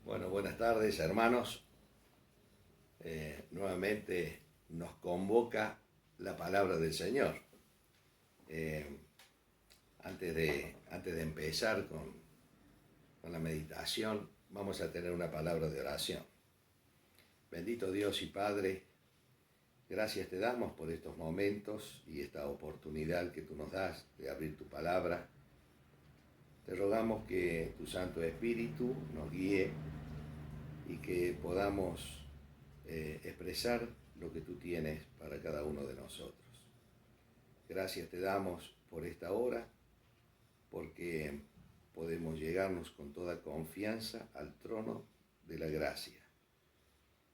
Bueno, buenas tardes, hermanos. Nuevamente nos convoca la palabra del Señor. Eh, antes de empezar con la meditación, vamos a tener una palabra de oración. Bendito Dios y Padre, gracias te damos por estos momentos y esta oportunidad que tú nos das de abrir tu palabra. Te rogamos que tu Santo Espíritu nos guíe y que podamos expresar lo que tú tienes para cada uno de nosotros. Gracias te damos por esta hora, porque podemos llegarnos con toda confianza al trono de la gracia.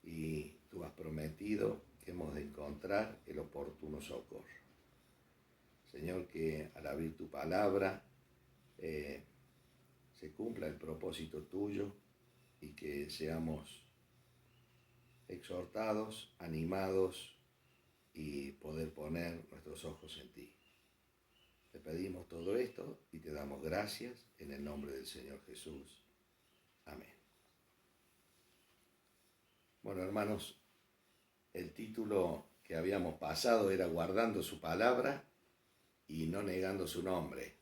Y tú has prometido que hemos de encontrar el oportuno socorro. Señor, que al abrir tu palabra se cumpla el propósito tuyo y que seamos exhortados, animados y poder poner nuestros ojos en ti. Te pedimos todo esto y te damos gracias en el nombre del Señor Jesús. Amén. Bueno, hermanos, el título que habíamos pasado era Guardando su palabra y no negando su nombre.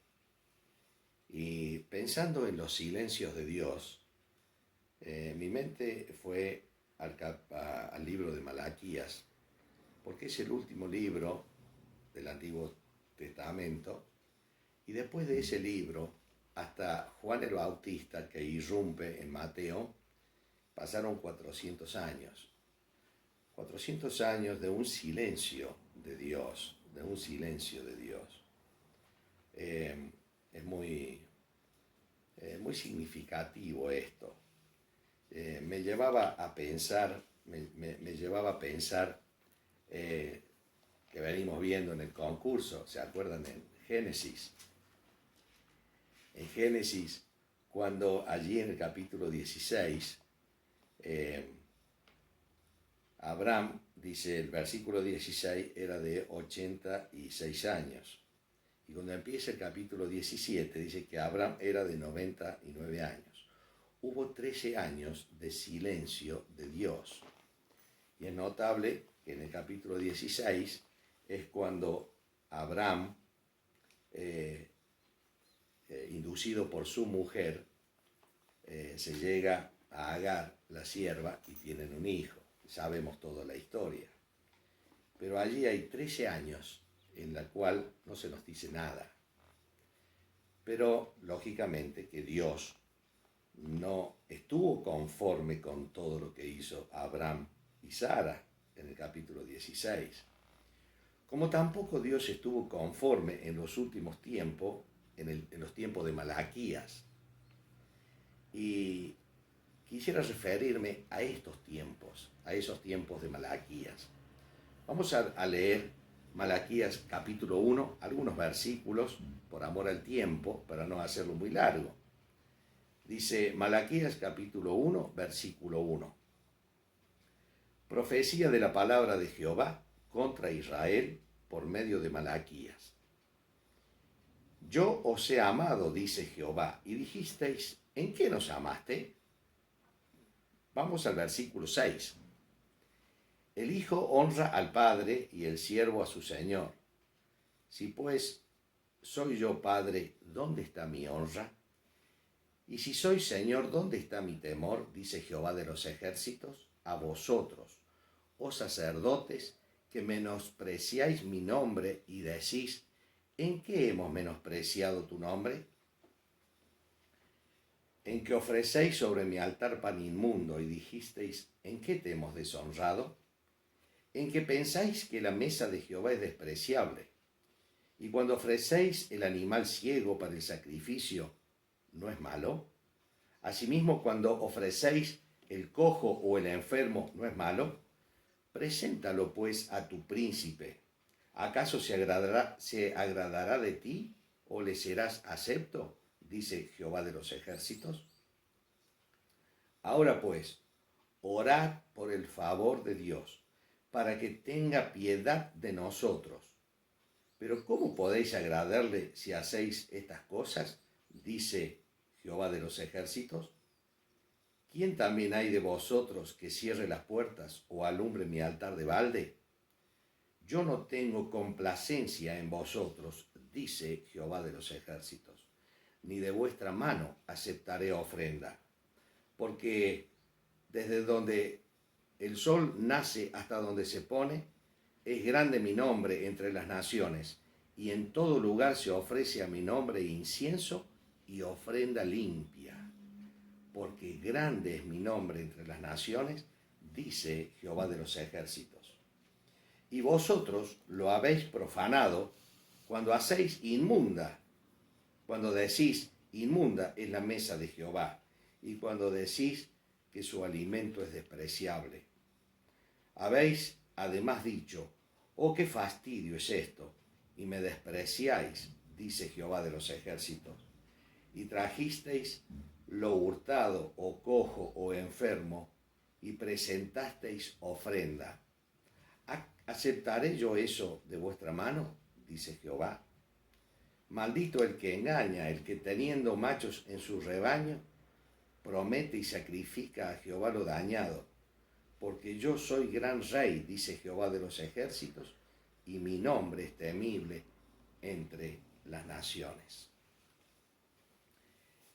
Y pensando en los silencios de Dios, mi mente fue al libro de Malaquías, porque es el último libro del Antiguo Testamento, y después de ese libro, hasta Juan el Bautista, que irrumpe en Mateo, pasaron 400 años. 400 años de un silencio de Dios, Es muy significativo esto. Me llevaba a pensar que venimos viendo en el concurso, ¿se acuerdan? En Génesis, cuando allí en el capítulo 16, Abraham, dice el versículo 16, era de 86 años. Y cuando empieza el capítulo 17, dice que Abraham era de 99 años. Hubo 13 años de silencio de Dios. Y es notable que en el capítulo 16 es cuando Abraham, inducido por su mujer, se llega a Agar, la sierva, y tienen un hijo. Sabemos toda la historia. Pero allí hay 13 años en la cual no se nos dice nada. Pero, lógicamente, que Dios no estuvo conforme con todo lo que hizo Abraham y Sara en el capítulo 16. Como tampoco Dios estuvo conforme en los últimos tiempos, en los tiempos de Malaquías. Y quisiera referirme a estos tiempos, a esos tiempos de Malaquías. Vamos a leer Malaquías capítulo 1, algunos versículos, por amor al tiempo, para no hacerlo muy largo. Dice Malaquías capítulo 1, versículo 1. Profecía de la palabra de Jehová contra Israel por medio de Malaquías. Yo os he amado, dice Jehová, y dijisteis, ¿en qué nos amaste? Vamos al versículo 6. El hijo honra al padre y el siervo a su señor. Si pues soy yo padre, ¿dónde está mi honra? Y si soy señor, ¿dónde está mi temor? Dice Jehová de los ejércitos. A vosotros, oh sacerdotes, que menospreciáis mi nombre y decís, ¿en qué hemos menospreciado tu nombre? En que ofrecéis sobre mi altar pan inmundo y dijisteis, ¿en qué te hemos deshonrado? En que pensáis que la mesa de Jehová es despreciable. Y cuando ofrecéis el animal ciego para el sacrificio, ¿no es malo? Asimismo, cuando ofrecéis el cojo o el enfermo, ¿no es malo? Preséntalo pues a tu príncipe. ¿Acaso se agradará de ti o le serás acepto? Dice Jehová de los ejércitos. Ahora pues, orad por el favor de Dios, para que tenga piedad de nosotros. Pero ¿cómo podéis agradarle si hacéis estas cosas? Dice Jehová de los ejércitos. ¿Quién también hay de vosotros que cierre las puertas o alumbre mi altar de balde? Yo no tengo complacencia en vosotros, dice Jehová de los ejércitos, ni de vuestra mano aceptaré ofrenda, porque desde donde el sol nace hasta donde se pone, es grande mi nombre entre las naciones, y en todo lugar se ofrece a mi nombre incienso y ofrenda limpia. Porque grande es mi nombre entre las naciones, dice Jehová de los ejércitos. Y vosotros lo habéis profanado cuando hacéis inmunda, cuando decís inmunda es la mesa de Jehová, y cuando decís que su alimento es despreciable. Habéis además dicho, oh, qué fastidio es esto, y me despreciáis, dice Jehová de los ejércitos, y trajisteis lo hurtado, o cojo, o enfermo, y presentasteis ofrenda. ¿Aceptaré yo eso de vuestra mano? Dice Jehová. Maldito el que engaña, el que teniendo machos en su rebaño, promete y sacrifica a Jehová lo dañado. Porque yo soy gran rey, dice Jehová de los ejércitos, y mi nombre es temible entre las naciones.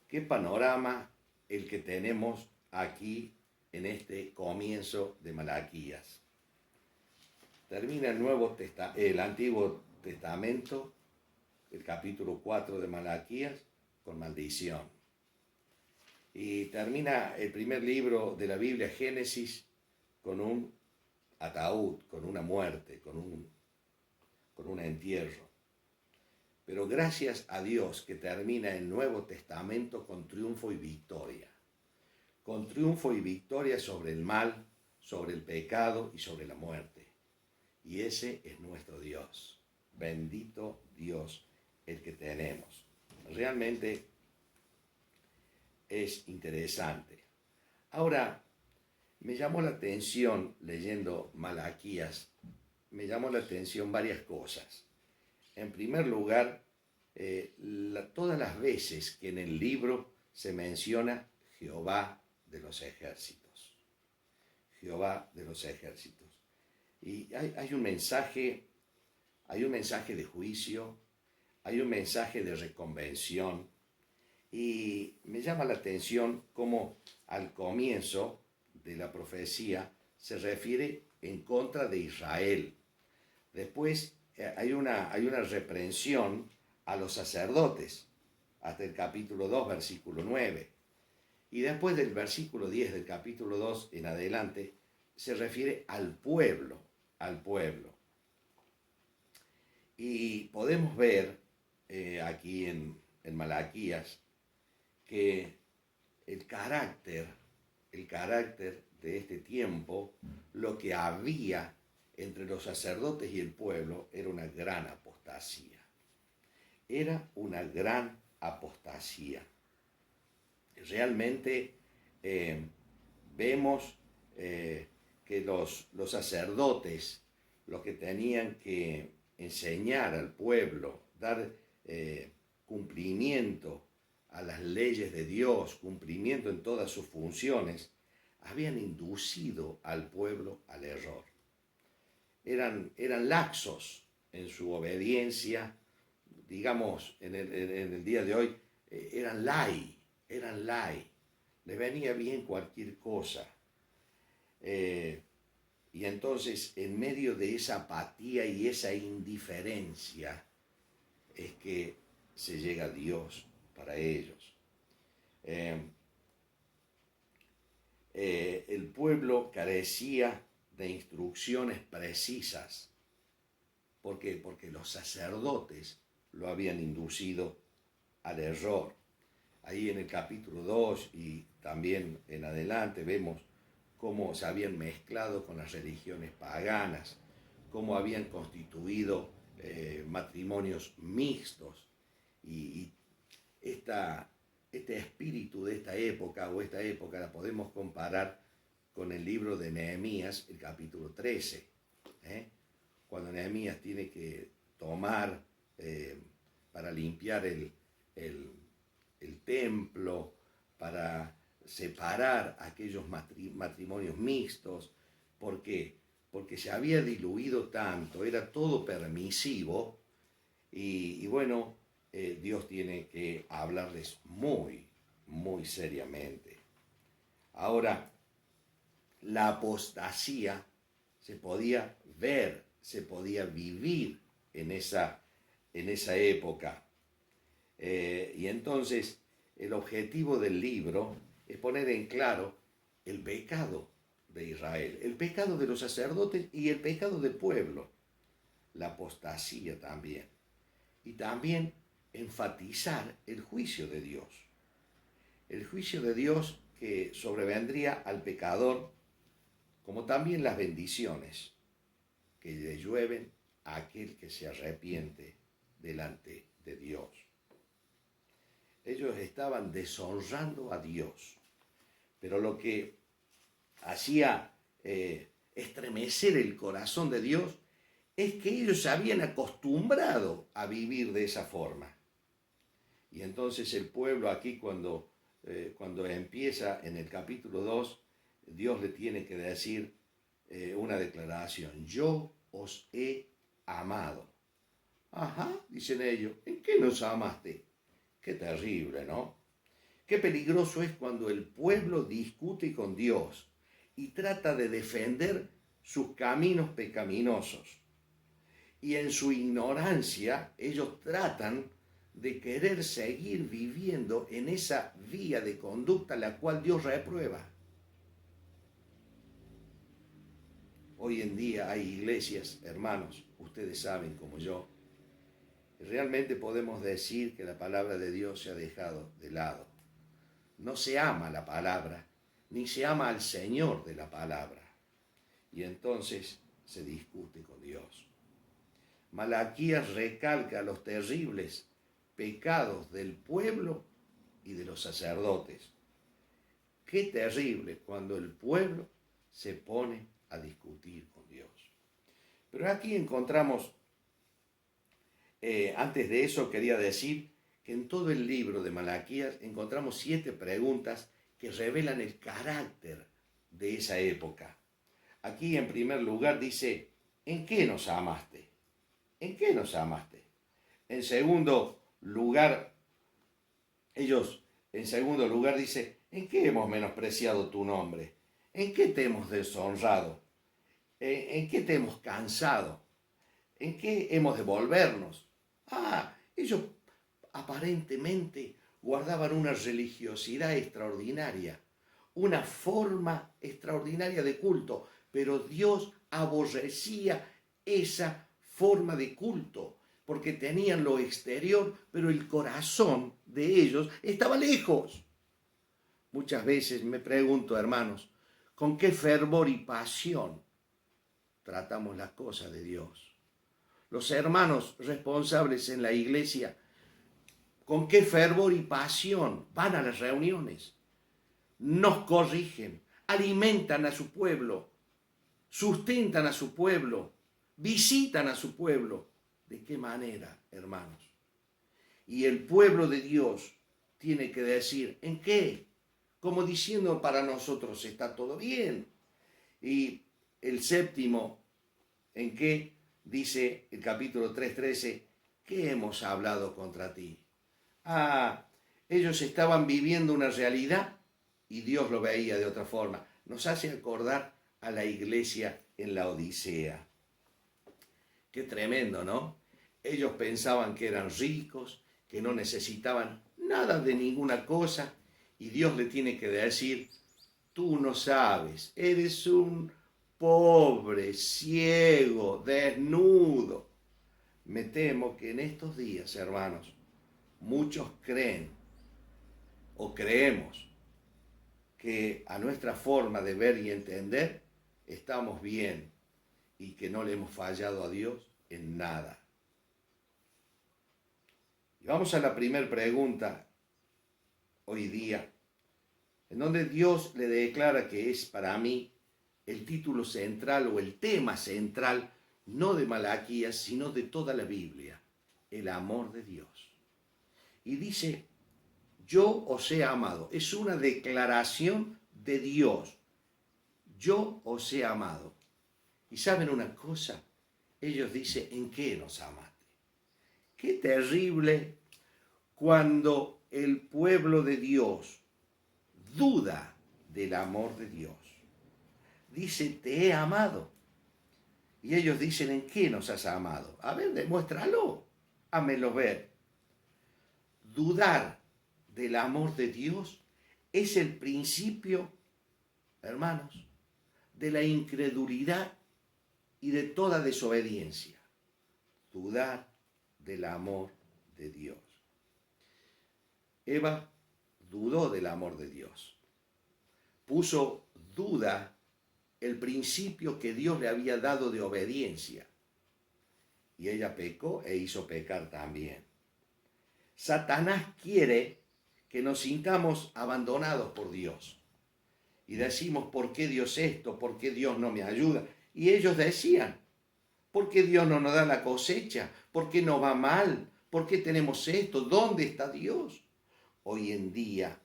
Qué panorama el que tenemos aquí en este comienzo de Malaquías. Termina el Antiguo Testamento, el capítulo 4 de Malaquías, con maldición. Y termina el primer libro de la Biblia, Génesis, con un ataúd, con una muerte, con un entierro. Pero gracias a Dios que termina el Nuevo Testamento con triunfo y victoria. Con triunfo y victoria sobre el mal, sobre el pecado y sobre la muerte. Y ese es nuestro Dios. Bendito Dios el que tenemos. Realmente es interesante. Ahora, me llamó la atención, leyendo Malaquías, me llamó la atención varias cosas. En primer lugar, todas las veces que en el libro se menciona Jehová de los ejércitos. Jehová de los ejércitos. Y hay un mensaje de juicio, hay un mensaje de reconvención, y me llama la atención cómo al comienzo de la profecía se refiere en contra de Israel. Después hay una reprensión a los sacerdotes, hasta el capítulo 2, versículo 9. Y después del versículo 10 del capítulo 2 en adelante, se refiere al pueblo, al pueblo. Y podemos ver aquí en Malaquías que el carácter de este tiempo, lo que había entre los sacerdotes y el pueblo, era una gran apostasía. Era una gran apostasía. Realmente vemos que los sacerdotes, los que tenían que enseñar al pueblo, dar cumplimiento a las leyes de Dios, cumplimiento en todas sus funciones, habían inducido al pueblo al error. Eran laxos en su obediencia, digamos, en el día de hoy, eran lai, les venía bien cualquier cosa. Y entonces, en medio de esa apatía y esa indiferencia, es que se llega a Dios para ellos. El pueblo carecía de instrucciones precisas. ¿Por qué? Porque los sacerdotes lo habían inducido al error. Ahí en el capítulo 2 y también en adelante vemos cómo se habían mezclado con las religiones paganas, cómo habían constituido matrimonios mixtos. Y este espíritu de esta época la podemos comparar con el libro de Nehemías, el capítulo 13, cuando Nehemías tiene que tomar para limpiar el templo, para separar aquellos matrimonios mixtos. ¿Por qué? Porque se había diluido tanto, era todo permisivo y bueno, Dios tiene que hablarles muy, muy seriamente. Ahora, la apostasía se podía ver, se podía vivir en esa época. Y entonces el objetivo del libro es poner en claro el pecado de Israel, el pecado de los sacerdotes y el pecado del pueblo, la apostasía también. Y también enfatizar el juicio de Dios. El juicio de Dios que sobrevendría al pecador, como también las bendiciones que le llueven a aquel que se arrepiente delante de Dios. Ellos estaban deshonrando a Dios, pero lo que hacía estremecer el corazón de Dios es que ellos se habían acostumbrado a vivir de esa forma. Y entonces el pueblo aquí cuando empieza en el capítulo 2, Dios le tiene que decir una declaración: yo os he amado. Ajá, dicen ellos, ¿en qué nos amaste? Qué terrible, ¿no? Qué peligroso es cuando el pueblo discute con Dios y trata de defender sus caminos pecaminosos. Y en su ignorancia ellos tratan de querer seguir viviendo en esa vía de conducta la cual Dios reprueba. Hoy en día hay iglesias, hermanos, ustedes saben como yo, realmente podemos decir que la palabra de Dios se ha dejado de lado. No se ama la palabra, ni se ama al Señor de la palabra. Y entonces se discute con Dios. Malaquías recalca los terribles pecados del pueblo y de los sacerdotes. Qué terrible cuando el pueblo se pone a discutir con Dios. Pero aquí encontramos, antes de eso quería decir que en todo el libro de Malaquías encontramos 7 preguntas que revelan el carácter de esa época. Aquí en primer lugar dice: ¿en qué nos amaste? ¿En qué nos amaste? En segundo lugar, dice: ¿en qué hemos menospreciado tu nombre? ¿En qué te hemos deshonrado? ¿En qué te hemos cansado? ¿En qué hemos de volvernos? Ellos aparentemente guardaban una religiosidad extraordinaria, una forma extraordinaria de culto, pero Dios aborrecía esa forma de culto, porque tenían lo exterior, pero el corazón de ellos estaba lejos. Muchas veces me pregunto, hermanos, ¿con qué fervor y pasión tratamos las cosas de Dios? Los hermanos responsables en la iglesia, ¿con qué fervor y pasión van a las reuniones? Nos corrigen, alimentan a su pueblo, sustentan a su pueblo, visitan a su pueblo. ¿De qué manera, hermanos? Y el pueblo de Dios tiene que decir: ¿en qué? Como diciendo, para nosotros está todo bien. Y el séptimo, ¿en qué? Dice el capítulo 3:13, ¿qué hemos hablado contra ti? Ellos estaban viviendo una realidad y Dios lo veía de otra forma. Nos hace acordar a la iglesia en la Odisea. Qué tremendo, ¿no? Ellos pensaban que eran ricos, que no necesitaban nada de ninguna cosa, y Dios le tiene que decir: tú no sabes, eres un pobre, ciego, desnudo. Me temo que en estos días, hermanos, muchos creen o creemos que a nuestra forma de ver y entender estamos bien y que no le hemos fallado a Dios en nada. Y vamos a la primera pregunta hoy día, en donde Dios le declara que es para mí el título central o el tema central, no de Malaquías, sino de toda la Biblia: el amor de Dios. Y dice: Yo os he amado. Es una declaración de Dios. Yo os he amado. Y ¿saben una cosa? Ellos dicen, ¿en qué nos amaste? Qué terrible cuando el pueblo de Dios duda del amor de Dios. Dice, te he amado. Y ellos dicen, ¿en qué nos has amado? A ver, demuéstralo. Hámelo ver. Dudar del amor de Dios es el principio, hermanos, de la incredulidad y de toda desobediencia. Dudar del amor de Dios. Eva dudó del amor de Dios. Puso duda el principio que Dios le había dado de obediencia. Y ella pecó e hizo pecar también. Satanás quiere que nos sintamos abandonados por Dios. Y decimos, ¿por qué Dios esto? ¿Por qué Dios no me ayuda? Y ellos decían, ¿por qué Dios no nos da la cosecha? ¿Por qué nos va mal? ¿Por qué tenemos esto? ¿Dónde está Dios? Hoy en día,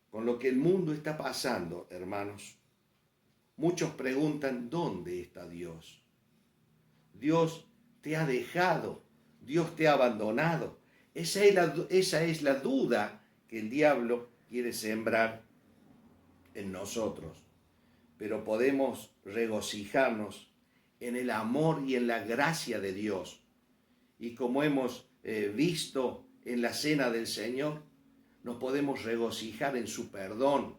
con lo que el mundo está pasando, hermanos, muchos preguntan, ¿dónde está Dios? Dios te ha dejado, Dios te ha abandonado. Esa es la duda que el diablo quiere sembrar en nosotros. Pero podemos regocijarnos en el amor y en la gracia de Dios. Y como hemos visto en la cena del Señor, nos podemos regocijar en su perdón,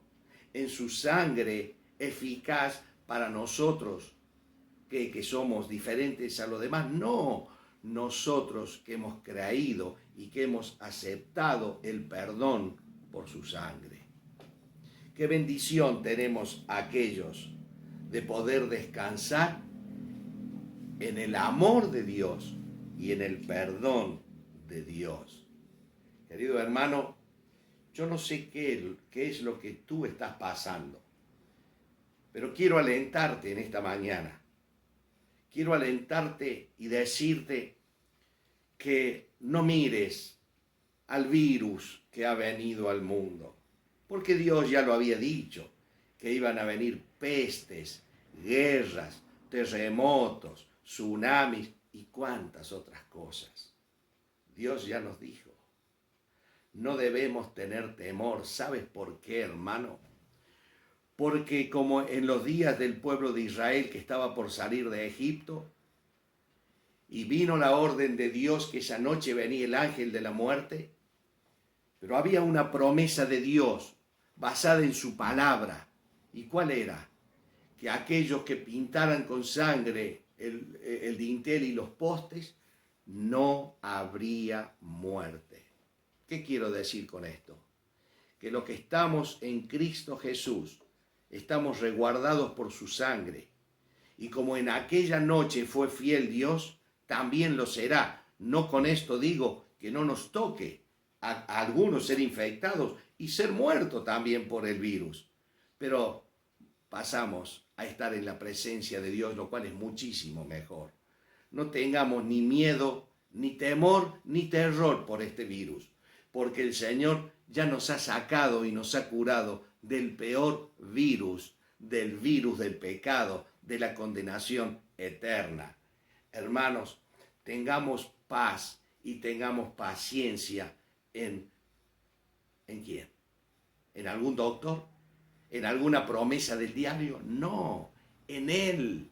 en su sangre eficaz para nosotros, que somos diferentes a los demás. No, nosotros que hemos creído y que hemos aceptado el perdón por su sangre. Qué bendición tenemos aquellos de poder descansar en el amor de Dios y en el perdón de Dios. Querido hermano, yo no sé qué es lo que tú estás pasando, pero quiero alentarte en esta mañana. Quiero alentarte y decirte que no mires al virus que ha venido al mundo, porque Dios ya lo había dicho, que iban a venir pestes, guerras, terremotos, tsunamis y cuantas otras cosas. Dios ya nos dijo, no debemos tener temor. ¿Sabes por qué, hermano? Porque como en los días del pueblo de Israel que estaba por salir de Egipto, y vino la orden de Dios que esa noche venía el ángel de la muerte, pero había una promesa de Dios basada en su palabra. ¿Y cuál era? Que aquellos que pintaran con sangre el dintel y los postes, no habría muerte. ¿Qué quiero decir con esto? Que los que estamos en Cristo Jesús, estamos resguardados por su sangre. Y como en aquella noche fue fiel Dios, también lo será. No con esto digo que no nos toque a algunos ser infectados y ser muertos también por el virus. Pero pasamos a estar en la presencia de Dios, lo cual es muchísimo mejor. No tengamos ni miedo, ni temor, ni terror por este virus, porque el Señor ya nos ha sacado y nos ha curado del peor virus del pecado, de la condenación eterna. Hermanos, tengamos paz y tengamos paciencia ¿en quién? ¿En algún doctor? ¿En alguna promesa del diario? No, en Él,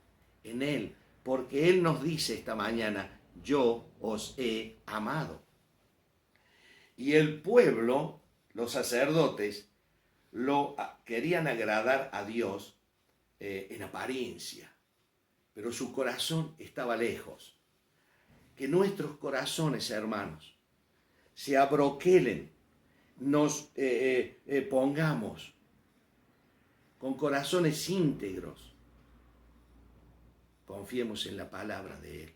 porque Él nos dice esta mañana, yo os he amado. Y el pueblo, los sacerdotes, lo querían agradar a Dios en apariencia, pero su corazón estaba lejos. Que nuestros corazones, hermanos, se abroquelen, nos pongamos con corazones íntegros. Confiemos en la palabra de Él,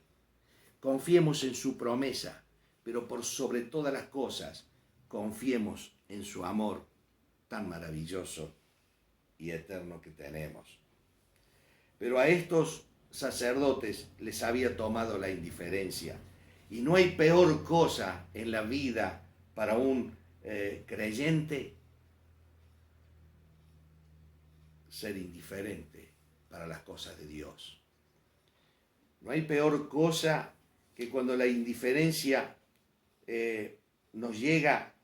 confiemos en su promesa, pero por sobre todas las cosas, confiemos en su amor tan maravilloso y eterno que tenemos. Pero a estos sacerdotes les había tomado la indiferencia. Y no hay peor cosa en la vida para un creyente ser indiferente para las cosas de Dios. No hay peor cosa que cuando la indiferencia nos llega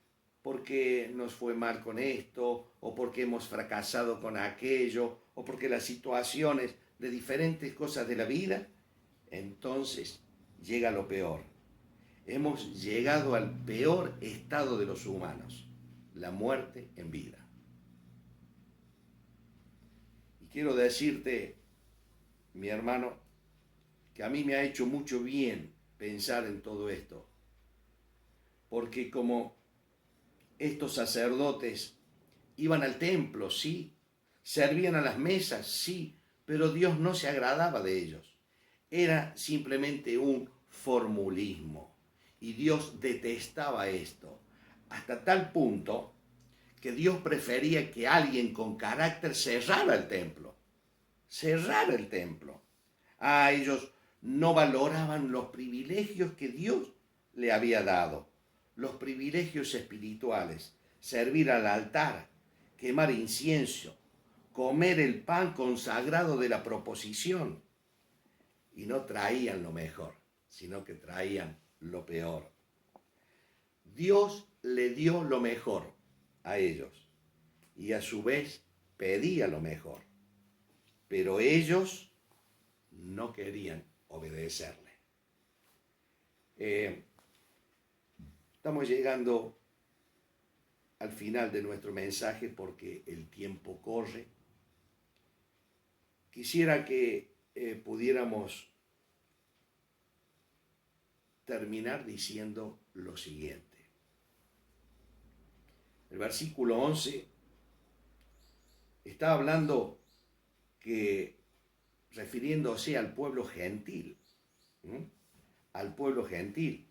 porque nos fue mal con esto, o porque hemos fracasado con aquello, o porque las situaciones de diferentes cosas de la vida, entonces llega lo peor. Hemos llegado al peor estado de los humanos, la muerte en vida. Y quiero decirte, mi hermano, que a mí me ha hecho mucho bien pensar en todo esto, porque como estos sacerdotes iban al templo, sí, servían a las mesas, sí, pero Dios no se agradaba de ellos. Era simplemente un formulismo y Dios detestaba esto, hasta tal punto que Dios prefería que alguien con carácter cerrara el templo. Cerrara el templo. Ellos no valoraban los privilegios que Dios le había dado, los privilegios espirituales, servir al altar, quemar incienso, comer el pan consagrado de la proposición. Y no traían lo mejor, sino que traían lo peor. Dios le dio lo mejor a ellos y a su vez pedía lo mejor, pero ellos no querían obedecerle. Estamos llegando al final de nuestro mensaje porque el tiempo corre. Quisiera que pudiéramos terminar diciendo lo siguiente. El versículo 11 está hablando que, refiriéndose al pueblo gentil, al pueblo gentil,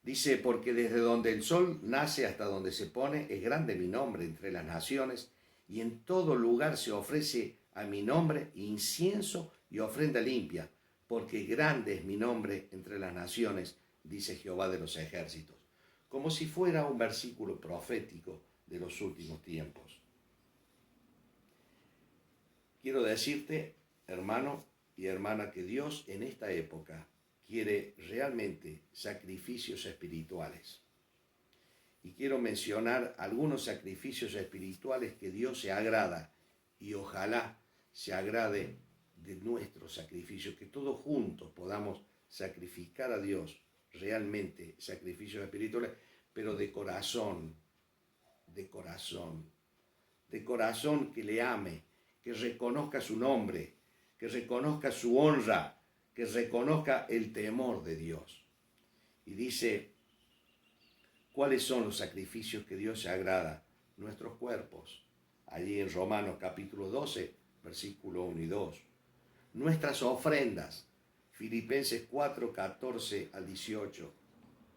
dice, porque desde donde el sol nace hasta donde se pone, es grande mi nombre entre las naciones, y en todo lugar se ofrece a mi nombre incienso y ofrenda limpia, porque grande es mi nombre entre las naciones, dice Jehová de los ejércitos. Como si fuera un versículo profético de los últimos tiempos. Quiero decirte, hermano y hermana, que Dios en esta época quiere realmente sacrificios espirituales. Y quiero mencionar algunos sacrificios espirituales que Dios se agrada, y ojalá se agrade de nuestros sacrificios, que todos juntos podamos sacrificar a Dios realmente sacrificios espirituales, pero de corazón, de corazón, de corazón que le ame, que reconozca su nombre, que reconozca su honra, que reconozca el temor de Dios. Y dice, ¿cuáles son los sacrificios que Dios se agrada? Nuestros cuerpos. Allí en Romanos capítulo 12, versículo 1 y 2. Nuestras ofrendas. Filipenses 4, 14 al 18.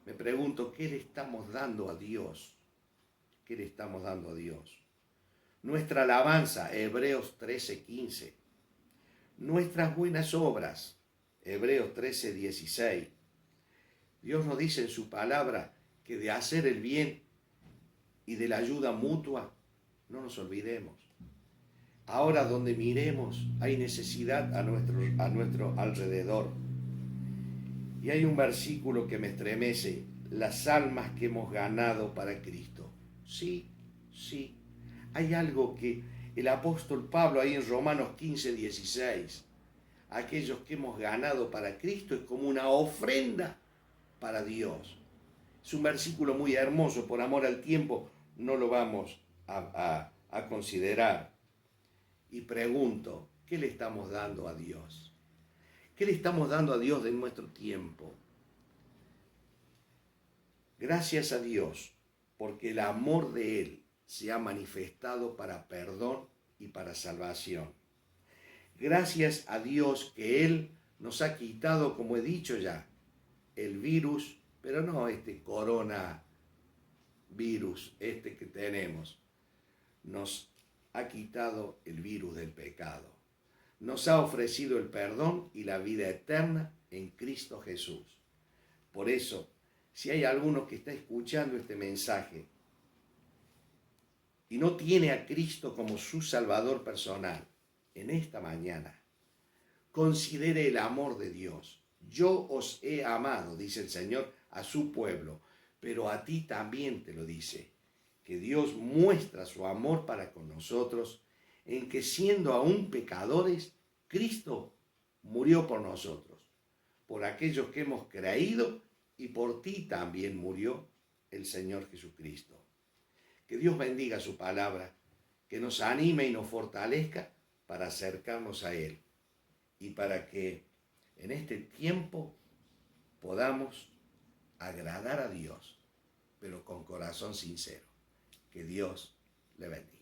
Me pregunto, ¿qué le estamos dando a Dios? ¿Qué le estamos dando a Dios? Nuestra alabanza, Hebreos 13, 15. Nuestras buenas obras, Hebreos 13, 16. Dios nos dice en su palabra que de hacer el bien y de la ayuda mutua no nos olvidemos. Ahora donde miremos hay necesidad a nuestro alrededor. Y hay un versículo que me estremece, las almas que hemos ganado para Cristo. Sí, sí. Hay algo que el apóstol Pablo ahí en Romanos 15, 16, aquellos que hemos ganado para Cristo es como una ofrenda para Dios. Es un versículo muy hermoso, por amor al tiempo no lo vamos a considerar. Y pregunto, ¿qué le estamos dando a Dios? ¿Qué le estamos dando a Dios de nuestro tiempo? Gracias a Dios, porque el amor de Él se ha manifestado para perdón y para salvación. Gracias a Dios que Él nos ha quitado, como he dicho ya, el virus, pero no este coronavirus, este que tenemos. Nos ha quitado el virus del pecado. Nos ha ofrecido el perdón y la vida eterna en Cristo Jesús. Por eso, si hay alguno que está escuchando este mensaje y no tiene a Cristo como su Salvador personal, en esta mañana, considere el amor de Dios. Yo os he amado, dice el Señor, a su pueblo, pero a ti también te lo dice, que Dios muestra su amor para con nosotros, en que siendo aún pecadores, Cristo murió por nosotros, por aquellos que hemos creído, y por ti también murió el Señor Jesucristo. Que Dios bendiga su palabra, que nos anime y nos fortalezca para acercarnos a Él y para que en este tiempo podamos agradar a Dios, pero con corazón sincero. Que Dios le bendiga.